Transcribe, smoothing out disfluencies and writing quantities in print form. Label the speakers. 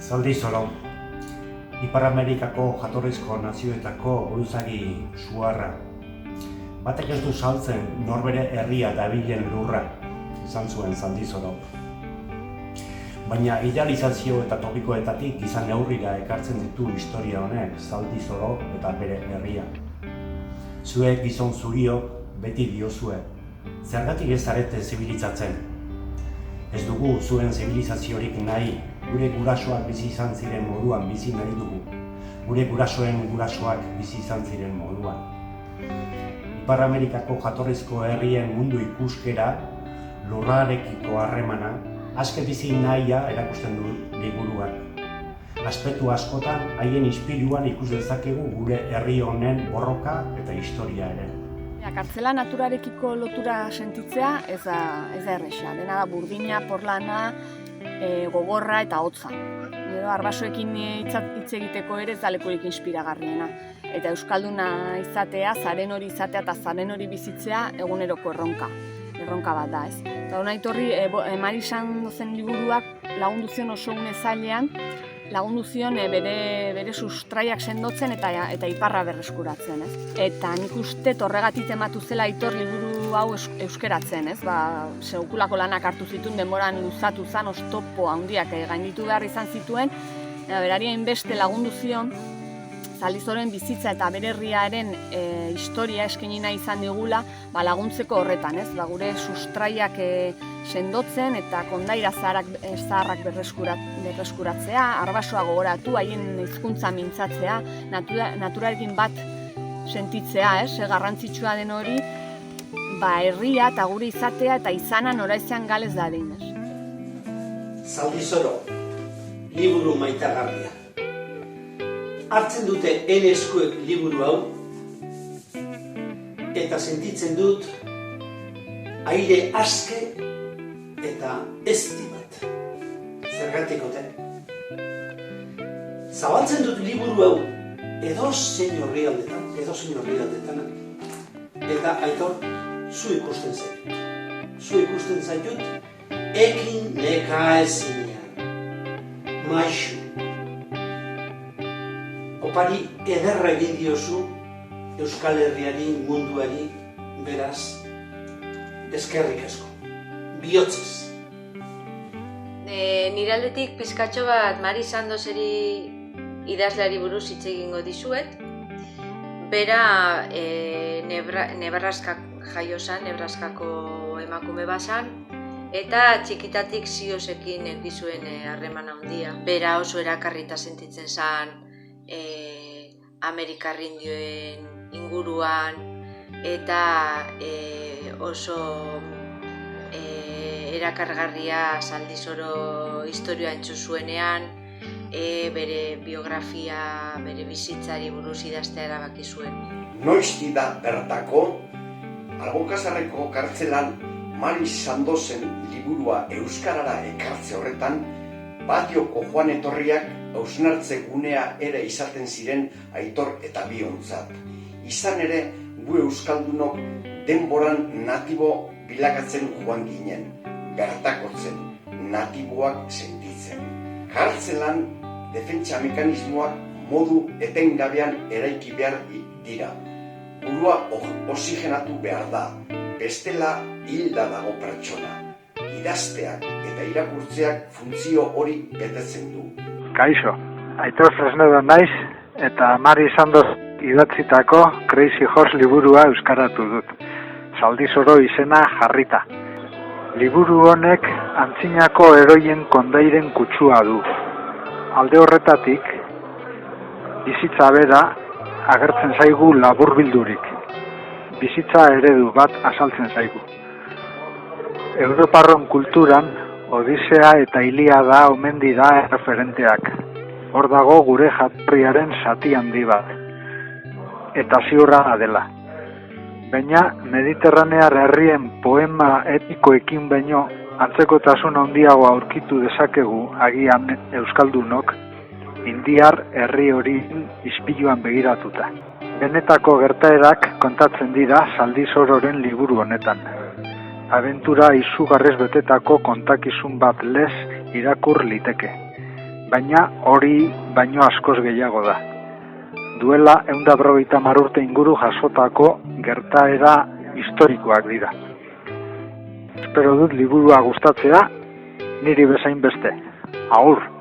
Speaker 1: Zaldi Zoro, Ipar Amerikako jatorrizko nazioetako buruzagi suharra. Batek ez du saltzen norbere herria dabilen lurra, izan zuen Zaldi Zoro. Baina idealizazio eta topikoetatik izan neurrira ekartzen ditu historia honek Zaldi Zoro eta bere herria. Zuek gizon zuriok beti diozue, zergatik ez zarete zibilizatzen. Ez dugu zuen zibilizaziorik nahi, gure gurasoak bizi izan ziren moduan bizi nahi dugu. Gure gurasoen gurasoak bizi izan ziren moduan. Ipar Amerikako jatorrizko herrien mundu ikuskera, lurrarekiko harremana, aske bizi nahia erakusten du liburuak. Aspektu askotan haien ispiluan ikus dezakegu gure herri honen borroka eta historia ere.
Speaker 2: Kartzela naturarekiko lotura sentitzea ez da erresa. Dena da burdina, porlana, gogorra eta hotza. Gero arbasoekin hitz egiteko ere ez da lekurik inspiragarriena. Eta euskalduna izatea, zaren hori izatea eta zaren hori bizitzea eguneroko erronka bat da, ez? Eta hona itorri, Mari Sandozen liburuak lagundu zion oso une zailean, lagundu zion bere sustraiak sendotzen eta iparra berreskuratzen, ez? Eta nik uste horregatik tematu zela Aitor liburu hau euskeratzen, ez? Sekulako lanak hartu zituen, denboran luzatu zen, oztopo handiak gainditu behar izan zituen, berari hainbeste lagundu zion, Zaldi Zororen bizitza eta bere herriaren historia eskaini nahi izan digula laguntzeko horretan, ez? Gure sustraiak sendotzen eta kondaira zaharrak berreskuratzea, arbasoa gogoratu, haien hizkuntza mintzatzea, naturarekin bat sentitzea, garrantzitsua den hori, herria eta gure izatea eta izana noraizean galez dadin, ez?
Speaker 3: Zaldi Zoro, liburu maitagarria. Hartzen dute ene eskuek liburu hau eta sentitzen dut aire aske eta ezti bat. Zergatik ote? Zabaltzen dut liburu hau edozein orrialdetan eta Aitor, zu ikusten zaitut. Zu ikusten zaitut ekin neka ezinean. Maixu. Opari ederra egin diozu Euskal Herriari, munduari, beraz, eskerrik asko, bihotzez.
Speaker 4: Nire aldetik pizkatxo bat Mari Sandozeri idazleari buruz hitz egingo dizuet. Bera Nebraska jaio zen, Nebraskako emakume bazan, eta txikitatik ziozekin egizuen harreman handia. Bera oso erakarrita sentitzen zen Amerikar indioen inguruan eta oso erakargarria Zaldi Zoro historia entzu zuenean, bere biografia, bere bizitzari buruz idaztea erabaki zuen.
Speaker 5: Noizti da bertako, Albokazarreko kartzelan Mari Sandozen liburua euskarara ekartze horretan, Batioko joan etorriak hausnartze gunea ere izaten ziren Aitor eta biontzat. Izan ere, gu euskaldunok denboran natibo bilakatzen joan ginen, bertakotzen, natiboak sentitzen. Kartzelan, defentsa mekanismoak modu etengabean eraiki behar dira. Burua oxigenatu behar da, bestela hilda dago pertsona. Idazteak eta irakurtzeak funtzio hori betetzen du.
Speaker 6: Kaixo, Aitor Fresnedo naiz eta Mari Sandoz idatzitako Crazy Horse liburua euskaratu dut. Zaldi Zoro izena jarrita. Liburu honek antzinako heroien kondairen kutsua du. Alde horretatik, bizitza bera agertzen zaigu laburbildurik. Bizitza eredu bat azaltzen zaigu. Europarron kulturan, Odisea eta Iliada omen dira erreferenteak. Hor dago gure jatorriaren zati handi bat. Eta ziurra dela. Baina mediterranear herrien poema epikoekin baino antzekotasun handiago aurkitu dezakegu agian euskaldunok indiar herri horien ispiluan begiratuta. Benetako gertaerak kontatzen dira Zaldi Zororen liburu honetan. Abentura izugarrez betetako kontakizun bat lez irakur liteke. baina hori baino askoz gehiago da. Duela 150 urte inguru jasotako gertaera historikoak dira. Espero dut liburua gustatzea, niri bezain beste. Agur!